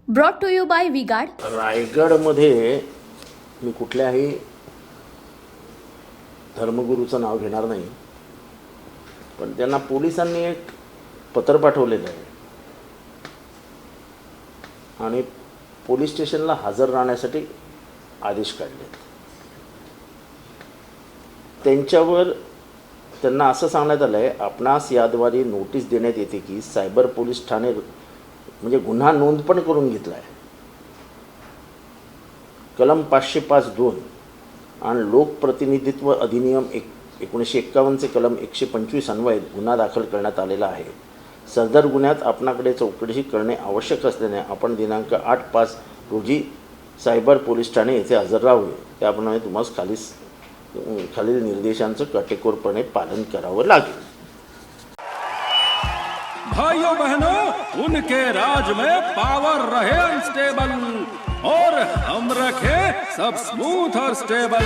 Brought to you by VGuard. रायगडमध्ये मी कुठल्याही धर्मगुरूचं नाव घेणार नाही, पण त्यांना पोलिसांनी एक पत्र पाठवलेलं आहे आणि पोलीस स्टेशनला हजर राहण्यासाठी आदेश काढले. त्यांच्यावर त्यांना असं सांगण्यात आलं आहे, आपणास याद्वारे नोटीस देण्यात येते की सायबर पोलीस ठाणे म्हणजे गुन्हा नोंद पण करून घेतला आहे. कलम 505(2) आणि लोकप्रतिनिधित्व अधिनियम 1951चे कलम 125 अन्वये गुन्हा दाखल करण्यात आलेला आहे. सदर गुन्ह्यात आपणाकडे चौकशी करणे आवश्यक असल्याने आपण दिनांक 8/5 रोजी सायबर पोलीस ठाणे येथे हजर राहावे. त्याप्रमाणे तुम्हाला खालील निर्देशांचं काटेकोरपणे पालन करावं लागेल. भाइयों बहनों, उनके राज में पावर रहे अनस्टेबल और हम रखे सब स्मूथ और स्टेबल.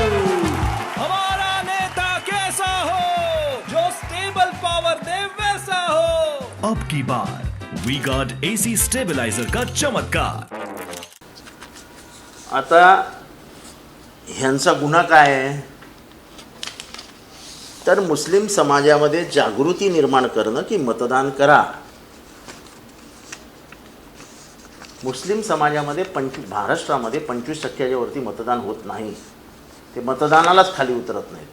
हमारा नेता कैसा हो जो स्टेबल पावर दे वैसा हो. अब की बार वी गार्ड एसी स्टेबलाइजर का चमत्कार. आता ह्यांचा गुन्हा काय आहे तर मुस्लिम समाजामध्ये जागृती निर्माण करणं की मतदान करा. मुस्लिम समाजामध्ये महाराष्ट्रामध्ये 25%च्या वरती मतदान होत नाही. ते मतदानालाच खाली उतरत नाहीत.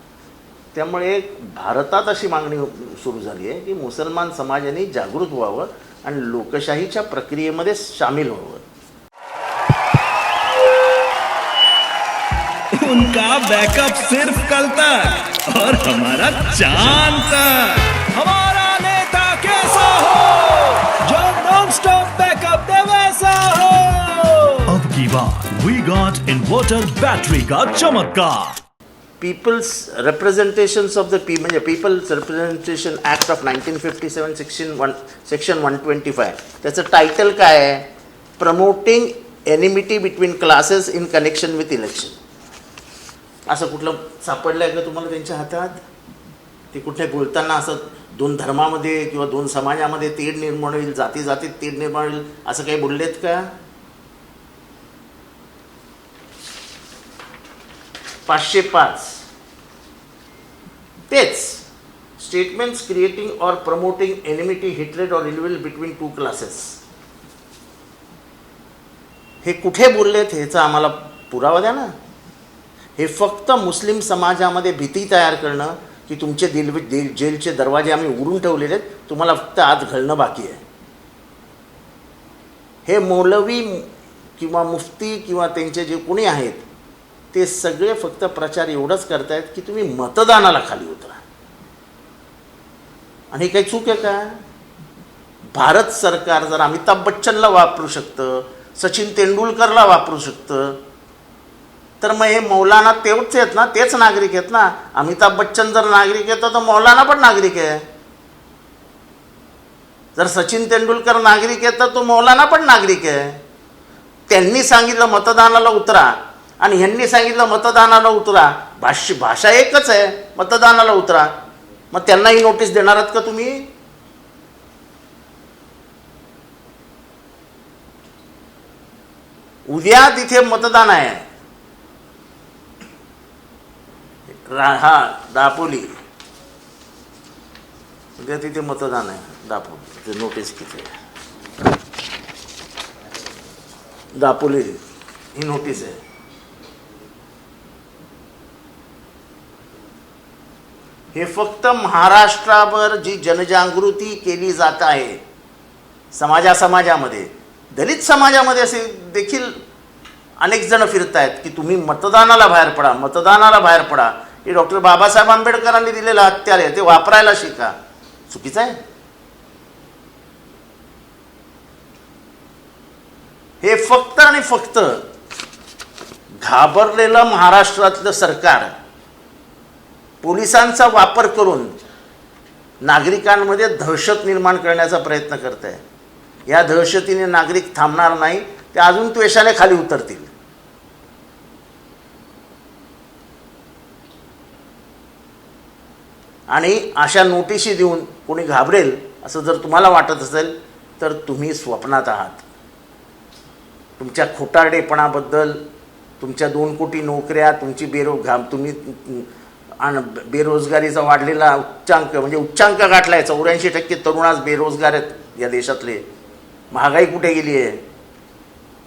त्यामुळे भारतात अशी मागणी सुरू झाली आहे की मुसलमान समाजाने जागृत व्हावं आणि लोकशाहीच्या प्रक्रियेमध्ये सामील व्हावं. उनका बैकअप सिर्फ कल तक और हमारा चांद तक. हमारा नेता कैसा हो जो नॉन स्टॉप बैकअप दे वैसा हो. अब की बार वी गार्ड इन्वर्टर बैटरी का चमत्कार. पीपल्स रिप्रेझेंटेशन्स ऑफ द म्हणजे people's representation act of 1957 section 125 त्याचं टायटल काय आहे? Promoting enmity between classes in connection with election. असं कुठलं सापडलं आहे का तुम्हाला त्यांच्या हातात? ते कुठे बोलताना असं दोन धर्मामध्ये किंवा दोन समाजामध्ये तेढ निर्माण होईल, जाती जातीत तेढ निर्माण होईल असं काही बोललेत का? 505 तेच स्टेटमेंट्स क्रिएटिंग और प्रमोटिंग एनिमिटी, हेट्रेड और ill will between two classes. हे कुठे बोललेत ह्याचा आम्हाला पुरावा द्या ना. हे फक्त मुस्लिम समाजामध्ये भीती तयार करणं की तुमचे जेलचे दरवाजे आम्ही उघडून ठेवलेले आहेत, तुम्हाला फक्त आत घालणं बाकी आहे. हे मौलवी किंवा मुफ्ती किंवा त्यांचे जे कोणी आहेत ते सगळे फक्त प्रचार एवढंच करतायत की तुम्ही मतदानाला खाली उतरा. आणि हे काही चूक आहे का? भारत सरकार जर अमिताभ बच्चनला वापरू शकतं, सचिन तेंडुलकरला वापरू शकतं, तर मग हे मौलाना तेवढेच आहेत ना, तेच नागरिक आहेत ना. अमिताभ बच्चन जर नागरिक आहेत तर मौलाना पण नागरिक आहे. जर सचिन तेंडुलकर नागरिक आहेत तर तो मौलाना पण नागरिक आहे. त्यांनी सांगितलं मतदानाला उतरा आणि ह्यांनी सांगितलं मतदानाला उतरा. भाषा एकच आहे, मतदानाला उतरा. मग त्यांनाही नोटीस देणार आहात का तुम्ही? उद्या तिथे मतदान आहे. दापोली उद्या तिथे मतदान आहे. दापोली ते नोटीस किती आहे? दापोली ही नोटीस आहे. हे फक्त महाराष्ट्रावर जी जनजागृती केली जात आहे समाजामध्ये, दलित समाजामध्ये असे देखील अनेक जण फिरत आहेत की तुम्ही मतदानाला बाहेर पडा, मतदानाला बाहेर पडा. हे डॉक्टर बाबासाहेब आंबेडकरांनी दिलेलं हत्यार आहे, ते वापरायला शिका. चुकीचं आहे. हे फक्त आणि फक्त घाबरलेलं महाराष्ट्रातलं सरकार पोलिसांचा वापर करून नागरिकांमध्ये दहशत निर्माण करण्याचा प्रयत्न करत आहे. या दहशतीने नागरिक थांबणार नाही, ते अजून त्वेषाने खाली उतरतील. आणि अशा नोटिशी देऊन कोणी घाबरेल असं जर तुम्हाला वाटत असेल तर तुम्ही स्वप्नात आहात. तुमच्या खोटारडेपणाबद्दल, तुमच्या 2 कोटी नोकऱ्या, तुमची तुम्ही बेरोजगारीचा वाढलेला उच्चांक, म्हणजे उच्चांक गाठला आहे. 84% तरुण आज बेरोजगार आहेत या देशातले. महागाई कुठे गेली आहे?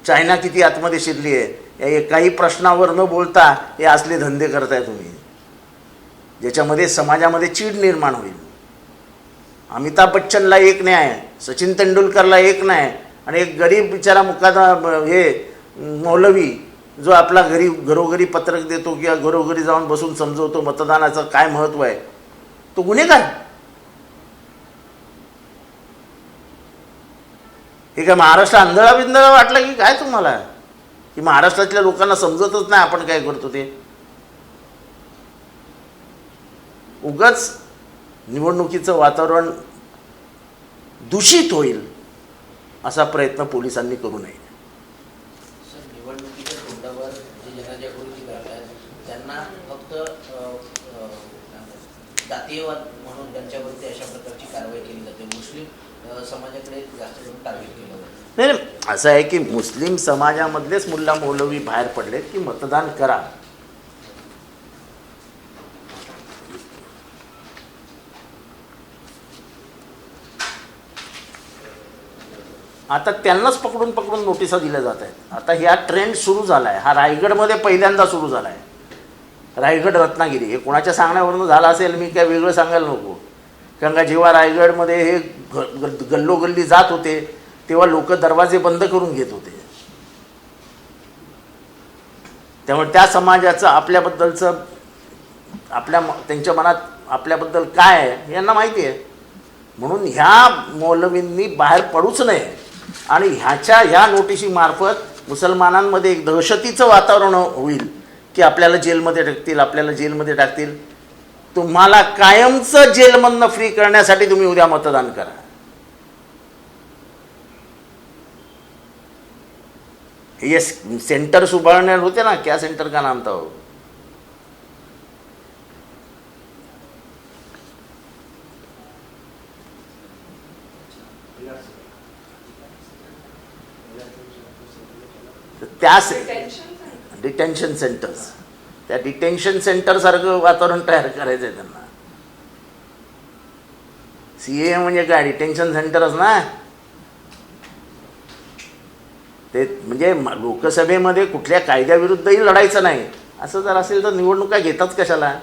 चायना किती आतमध्ये शिरली आहे? या एकाही प्रश्नावर न बोलता हे असले धंदे करताय तुम्ही, ज्याच्यामध्ये समाजामध्ये चीड निर्माण होईल. अमिताभ बच्चनला एक न्याय, सचिन तेंडुलकरला एक न्याय, आणि एक गरीब बिचारा हे मौलवी जो आपला घरोघरी पत्रक देतो किंवा घरोघरी जाऊन बसून समजवतो मतदानाचं काय महत्त्व आहे, तो गुन्हेगार. हे काय महाराष्ट्र आंधळा बिंधळा वाटला की काय तुम्हाला, की महाराष्ट्रातल्या लोकांना समजतच नाही आपण काय करतो ते? उगाच निवडणुकीचं वातावरण दूषित होईल असा प्रयत्न पोलिसांनी करू नये. निवडणुकीच्या तोंडावर जे जनजागृती करतात त्यांना फक्त जातीयवाद म्हणून त्यांच्यावरती अशा प्रकारची कारवाई केली जाते. मुस्लिम समाजाकडे जास्त करून टार्गेट केलं जातं. नाही, असं आहे की मुस्लिम समाजामधलेच मुल्ला मौलवी बाहेर पडलेत की मतदान करा. आता त्यांनाच पकडून पकडून नोटिसा दिल्या जात आहेत. आता ह्या ट्रेंड सुरू झाला आहे. हा रायगडमध्ये पहिल्यांदा सुरू झाला आहे. रायगड रत्नागिरी हे कोणाच्या सांगण्यावरून झालं असेल, मी काय वेगळं सांगायला नको. कारण का जेव्हा रायगडमध्ये हे गल्लोगल्ली जात होते तेव्हा लोक दरवाजे बंद करून घेत होते. त्यामुळे त्या समाजाचं आपल्याबद्दलचं त्यांच्या मनात आपल्याबद्दल काय आहे यांना माहिती आहे. म्हणून ह्या मौलवींनी बाहेर पडूच नये आणि ह्या नोटिशीमार्फत मुसलमानांमध्ये एक दहशतीचं वातावरण होईल की आपल्याला जेलमध्ये टाकतील. तुम्हाला कायमचं जेलमधनं फ्री करण्यासाठी तुम्ही उद्या मतदान करा. ये सेंटर्स उभारण्यात होते ना, क्या सेंटर का नाम था वो, त्या डिटेन्शन सेंटर्स, त्या डिटेन्शन सेंटर सारखं वातावरण तयार करायचं आहे त्यांना. सीए म्हणजे काय, डिटेन्शन सेंटरच ना ते. म्हणजे लोकसभेमध्ये कुठल्या कायद्याविरुद्धही लढायचं नाही. असं जर असेल तर निवडणुका घेतात कशाला?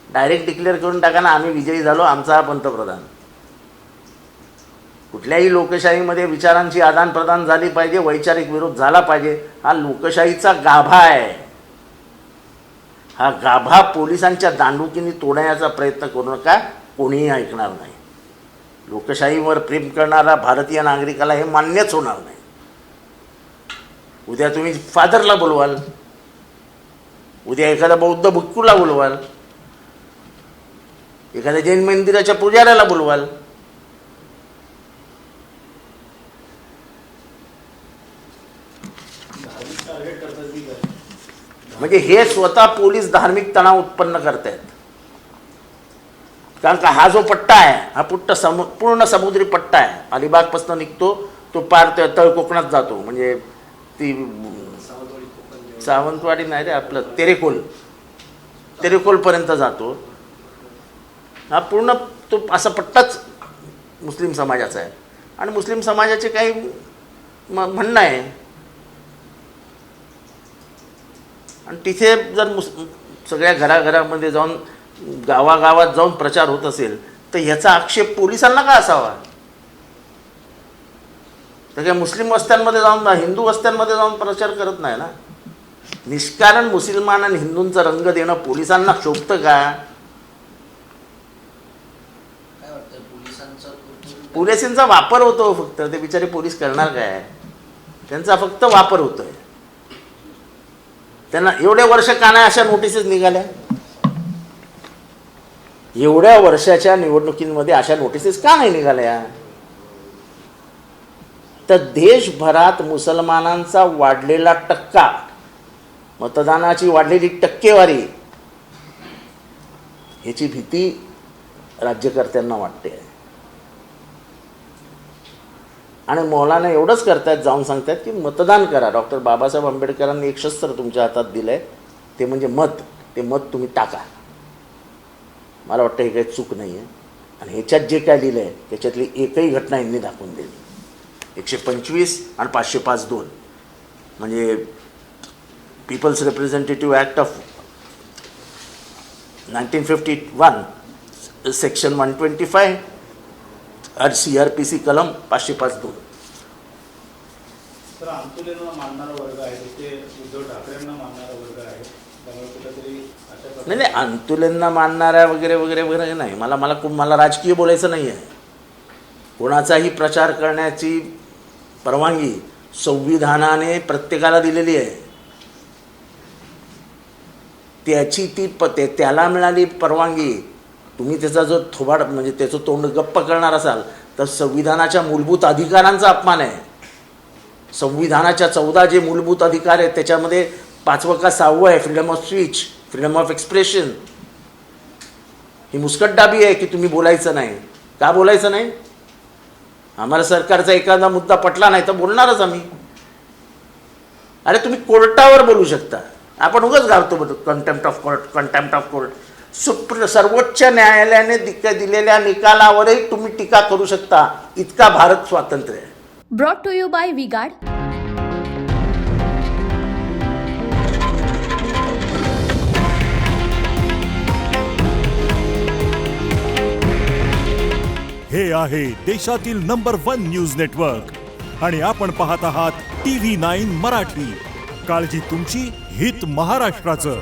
डायरेक्ट डिक्लेअर करून टाका ना, आम्ही विजयी झालो, आमचा हा पंतप्रधान. कुठल्याही लोकशाहीमध्ये विचारांची आदानप्रदान झाली पाहिजे, वैचारिक विरोध झाला पाहिजे. हा लोकशाहीचा गाभा आहे. हा गाभा पोलिसांच्या दांडुकीने तोडण्याचा प्रयत्न करू नका, कोणीही ऐकणार नाही. लोकशाहीवर प्रेम करणारा भारतीय नागरिकाला हे मान्यच होणार नाही. उद्या तुम्ही फादरला बोलवाल, उद्या एखाद्या बौद्ध भिक्खूला बोलवाल, एखाद्या जैन मंदिराच्या पुजाऱ्याला बोलवाल. म्हणजे हे स्वतः पोलीस धार्मिक तणाव उत्पन्न करत आहेत. कारण का हा जो पट्टा आहे हा पूर्ण समुद्री पट्टा आहे. अलिबागपासून निघतो तो पार तळ कोकणात जातो. म्हणजे ती सावंतवाडी नाही रे, आपलं तेरेखोलपर्यंत जातो. हा पूर्ण तो असा पट्टाच मुस्लिम समाजाचा आहे. आणि मुस्लिम समाजाचे काही म्हणणं आहे. आणि तिथे जर सगळ्या घराघरामध्ये जाऊन गावागावात जाऊन प्रचार होत असेल तर ह्याचा आक्षेप पोलिसांना का असावा? तर काय मुस्लिम वस्त्यांमध्ये जाऊन, हिंदू वस्त्यांमध्ये जाऊन प्रचार करत नाही ना. निष्कारण मुसलमान आणि हिंदूंचा रंग देणं पोलिसांना शोभतं का? काय वाटतं पोलिसांचा वापर होतो फक्त. ते बिचारे पोलीस करणार काय? त्यांचा फक्त वापर होतोय. त्यांना एवढे वर्ष का नाही अशा नोटिसेस निघाल्या? एवढ्या वर्षाच्या निवडणुकींमध्ये अशा नोटिसेस का नाही निघाल्या? तर देशभरात मुसलमानांचा वाढलेला टक्का, मतदानाची वाढलेली टक्केवारी, ह्याची भीती राज्यकर्त्यांना वाटते. आणि मौलाना एवढंच करतायत, जाऊन सांगतायत की मतदान करा. डॉक्टर बाबासाहेब आंबेडकरांनी एक शस्त्र तुमच्या हातात दिलं आहे, ते म्हणजे मत. ते मत तुम्ही टाका. मला वाटतं हे काही चूक नाही आहे. आणि ह्याच्यात जे काय लिहिलं आहे त्याच्यातली एकही घटना यांनी दाखवून दिली. 125 आणि 505(2) म्हणजे people's representative act of 1951 section 125 आणि CRPC कलम 505(2). तर आंदोलनाला मानणारा वर्ग आहे, तिथे उद्धव ठाकरेंना मानणारा वर्ग आहे. त्यामुळे कुठेतरी अशा नाही, आंदोलनांना मानणाऱ्या वगैरे वगैरे वगैरे नाही. मला राजकीय बोलायचं नाही आहे. कोणाचाही प्रचार करण्याची परवानगी संविधानाने प्रत्येकाला दिलेली आहे. त्याला मिळाली परवानगी. तुम्ही त्याचा जो थोबाड म्हणजे त्याचं तोंड गप्प करणार असाल तर संविधानाच्या मूलभूत अधिकारांचा अपमान आहे. संविधानाच्या 14 जे मूलभूत अधिकार आहेत त्याच्यामध्ये 5वं का 6वं आहे freedom of speech, freedom of expression. ही मुस्कटदाबी आहे की तुम्ही बोलायचं नाही. का बोलायचं नाही? आम्हाला सरकारचा एखादा मुद्दा पटला नाही तर बोलणारच आम्ही. अरे तुम्ही कोर्टावर बोलू शकता. आपण उगाच गावतो contempt of court, contempt of court. सर्वोच्च न्यायालयाने दिलेल्या निकालावरही तुम्ही टीका करू शकता. इतका भारत स्वातंत्र्य आहे. Brought to you by V-Guard. हे आहे देशातील नंबर 1 न्यूज नेटवर्क आणि आपण पाहत आहात TV9 मराठी. काळजी तुमची, हित महाराष्ट्राचं.